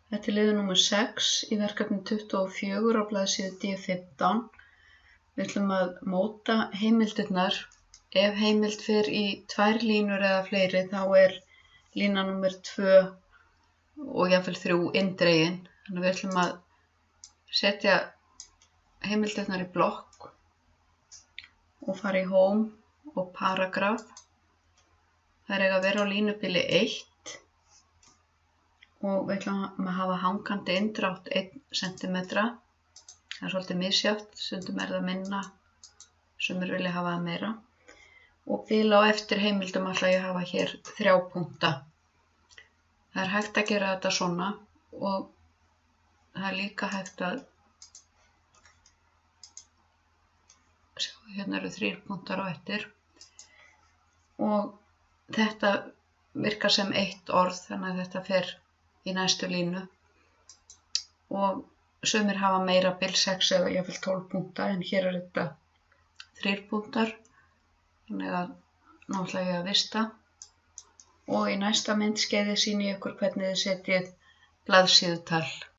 Þetta er liður númer 6 í verkefni 24 á blaðsíðu D15. Við ætlum að móta heimildirnar. Ef heimild fer í 2 línur eða fleiri þá er lína númer 2 og jafnvel 3 inndregin. Þannig að við ætlum að setja heimildirnar í blokk og fara í home og paragraf. Þær eiga að vera á línubili 1 og við ætlum að hafa hangandi inndrátt 1 cm. Það er svolítið misjafnt, stundum er það minna, sumir vilja hafa það meira. Og bil á eftir heimildum ætla ég að hafa hér 3 punkta. Það er hægt að gera þetta svona og það er líka hægt að sjá, hérna eru 3 punktar á eftir. Og þetta virkar sem 1 orð, þannig að þetta fer í næstu línu. Og sumir hafa meira bil 6 eða jafnvel 12 punkta, en hér er þetta 3 punktar. Þannig að nú ætla ég að vista. Og í næsta myndskeiði sýni ég ykkur hvernig þið setjið blaðsíðutal.